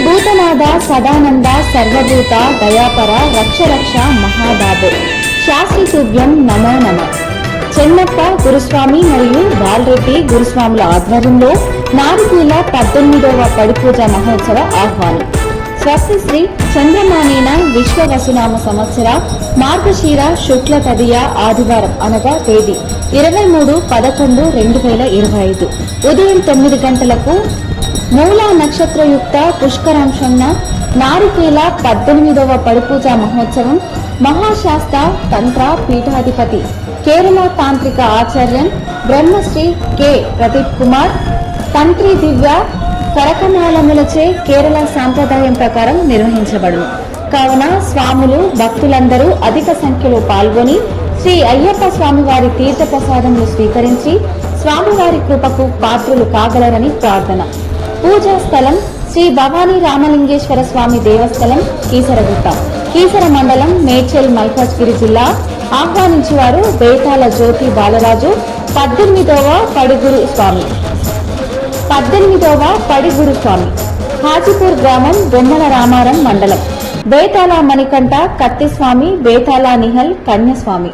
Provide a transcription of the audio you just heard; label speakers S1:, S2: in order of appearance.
S1: భూతనాథ సదానంద సర్వభూత దయాపర రక్ష రక్ష మహాబాబు శాస్త్రి తుభ్యం నమో నమ. చెన్నప్ప గురుస్వామి మరియు బాలరెడ్డి గురుస్వాముల ఆధ్వర్యంలో నారికీల 18వ పడిపూజ మహోత్సవ ఆహ్వానం. స్వస్తి శ్రీ చంద్రమానేన విశ్వవసునామ సంవత్సర మార్గశీర శుక్ల తదియ ఆదివారం అనగా తేదీ 23/11/2025 ఉదయం 9 గంటలకు మూలా నక్షత్రయుక్త పుష్కరాంశంన నారికేల 18వ పడిపూజ మహోత్సవం మహాశాస్త్ర తంత్ర పీఠాధిపతి కేరళ తాంత్రిక ఆచార్యన్ బ్రహ్మశ్రీ కె ప్రదీప్ కుమార్ తంత్రి దివ్య కరకమాలములచే కేరళ సాంప్రదాయం ప్రకారం నిర్వహించబడును. కావున స్వాములు భక్తులందరూ అధిక సంఖ్యలో పాల్గొని శ్రీ అయ్యప్ప స్వామివారి తీర్థ ప్రసాదములు స్వీకరించి స్వామివారి కృపకు పాత్రులు కాగలరని ప్రార్థన. పూజా స్థలం శ్రీ భవానీ రామలింగేశ్వర స్వామి దేవస్థలం, కీసరగుట్ట, కీసర మండలం, మేడ్చల్, మల్కాజ్గిరి జిల్లా. ఆహ్వానించేవారు బేతాల జ్యోతి బాలరాజు, 18వ పడిగురు స్వామి, హాజీపూర్ గ్రామం, బొమ్మల రామారం మండలం. బేతాల మణికంఠ, కత్తిస్వామి, బేతాల నిహల్, కన్యస్వామి.